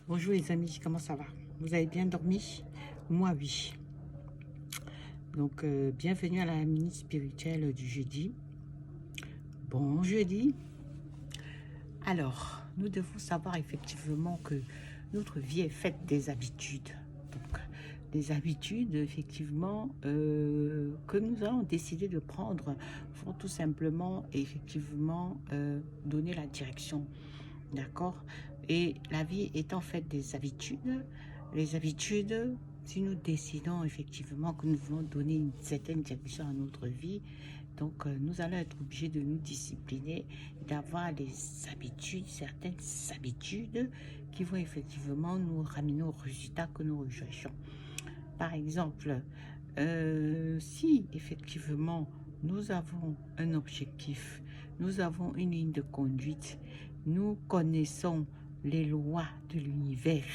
Bonjour les amis, comment ça va? Vous avez bien dormi? Moi oui. Donc bienvenue à la minute spirituelle du jeudi. Bon jeudi. Alors, nous devons savoir effectivement que notre vie est faite des habitudes. Donc, des habitudes effectivement que nous allons décider de prendre vont tout simplement effectivement donner la direction. D'accord? Et la vie est en fait des habitudes. Les habitudes, si nous décidons effectivement que nous voulons donner une certaine direction à notre vie, donc nous allons être obligés de nous discipliner, d'avoir des habitudes, certaines habitudes qui vont effectivement nous ramener au résultat que nous recherchons. Par exemple, si effectivement nous avons un objectif, nous avons une ligne de conduite, nous connaissons les lois de l'univers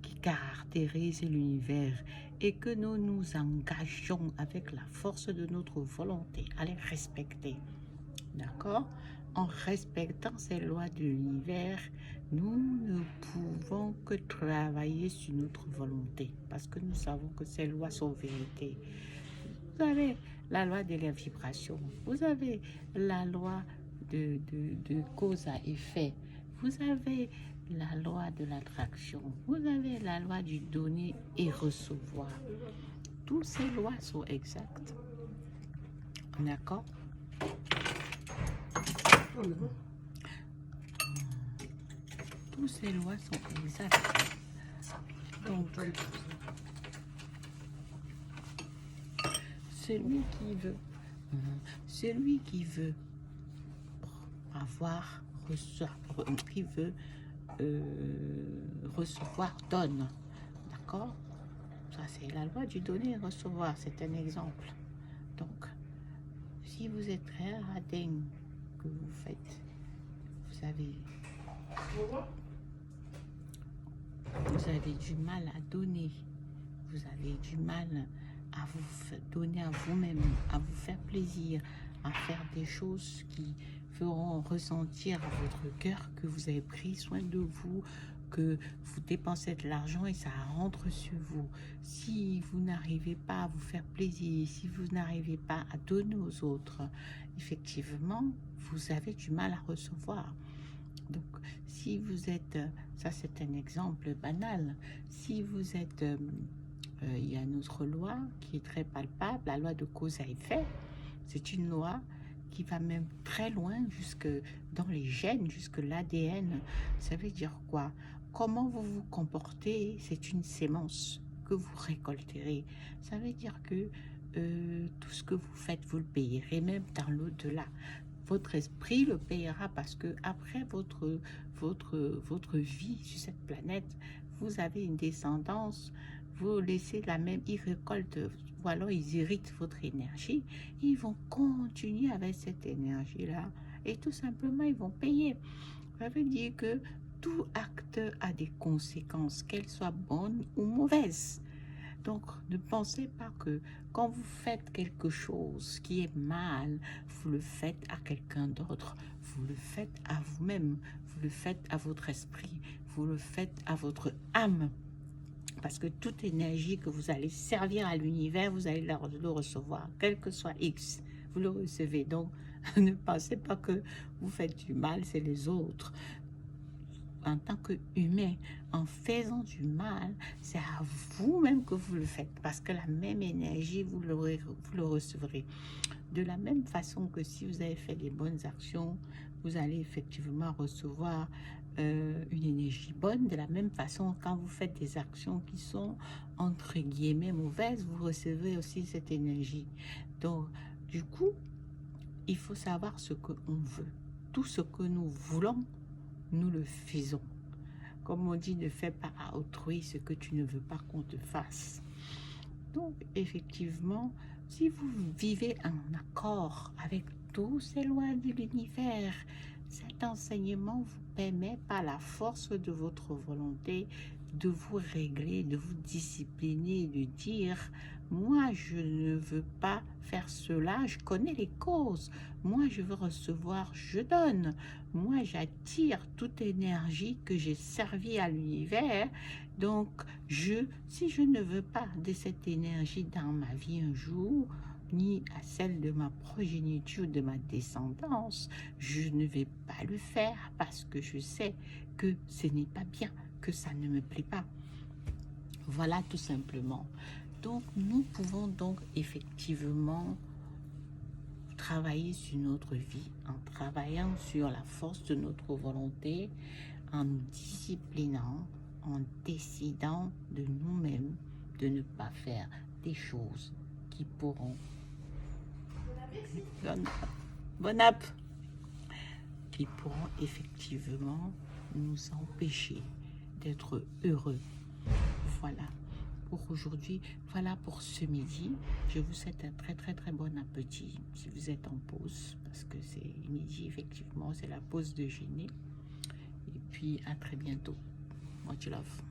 qui caractérisent l'univers et que nous nous engageons avec la force de notre volonté à les respecter. D'accord? En respectant ces lois de l'univers, nous ne pouvons que travailler sur notre volonté parce que nous savons que ces lois sont vérité. Vous avez la loi de la vibration, vous avez la loi de cause à effet, vous avez la loi de l'attraction, vous avez la loi du donner et recevoir. Toutes ces lois sont exactes. D'accord? Toutes ces lois sont exactes. Donc, celui qui veut avoir, qui veut recevoir, donne. D'accord? Ça, c'est la loi du donner et recevoir. C'est un exemple. Donc, si vous êtes très radin que vous faites, vous avez du mal à donner, vous avez du mal à vous donner à vous-même, à vous faire plaisir, à faire des choses qui feront ressentir à votre cœur que vous avez pris soin de vous, que vous dépensez de l'argent et ça rentre sur vous. Si vous n'arrivez pas à vous faire plaisir, si vous n'arrivez pas à donner aux autres, effectivement, vous avez du mal à recevoir. Donc, si vous êtes, ça c'est un exemple banal, si vous êtes, il y a une autre loi qui est très palpable, la loi de cause à effet. C'est une loi qui va même très loin, jusque dans les gènes, jusque l'ADN. Ça veut dire quoi? Comment vous vous comportez, c'est une sémence que vous récolterez. Ça veut dire que tout ce que vous faites, vous le payerez même dans l'au-delà. Votre esprit le payera parce que après votre vie sur cette planète, vous avez une descendance, vous laissez la même, ils récoltent ou alors ils irritent votre énergie, ils vont continuer avec cette énergie-là et tout simplement ils vont payer. Ça veut dire que tout acte a des conséquences, qu'elles soient bonnes ou mauvaises. Donc, ne pensez pas que quand vous faites quelque chose qui est mal, vous le faites à quelqu'un d'autre, vous le faites à vous-même, vous le faites à votre esprit, vous le faites à votre âme. Parce que toute énergie que vous allez servir à l'univers, vous allez le recevoir, quel que soit X, vous le recevez. Donc, ne pensez pas que vous faites du mal, c'est les autres. En tant qu'humain, en faisant du mal, c'est à vous-même que vous le faites, parce que la même énergie, vous le recevrez. De la même façon que si vous avez fait des bonnes actions, vous allez effectivement recevoir une énergie bonne. De la même façon, quand vous faites des actions qui sont entre guillemets mauvaises, vous recevez aussi cette énergie. Donc, du coup, il faut savoir ce que on veut. Tout ce que nous voulons, nous le faisons. Comme on dit, ne fais pas à autrui ce que tu ne veux pas qu'on te fasse. Donc, effectivement, si vous vivez en accord avec toutes ces lois de l'univers, Cet enseignement vous permet par la force de votre volonté de vous régler, de vous discipliner, de dire moi je ne veux pas faire cela, je connais les causes, moi je veux recevoir, je donne, moi j'attire toute énergie que j'ai servi à l'univers, donc si je ne veux pas de cette énergie dans ma vie un jour, ni à celle de ma progéniture, de ma descendance, je ne vais pas le faire parce que je sais que ce n'est pas bien, que ça ne me plaît pas. Voilà tout simplement. Donc nous pouvons donc effectivement travailler sur notre vie en travaillant sur la force de notre volonté, en nous disciplinant, en décidant de nous-mêmes de ne pas faire des choses qui pourront bon app, qui pourront effectivement nous empêcher d'être heureux. Voilà pour aujourd'hui, voilà pour ce midi. Je vous souhaite un très bon appétit si vous êtes en pause, parce que c'est midi, effectivement, c'est la pause déjeuner. Et puis à très bientôt. Much love.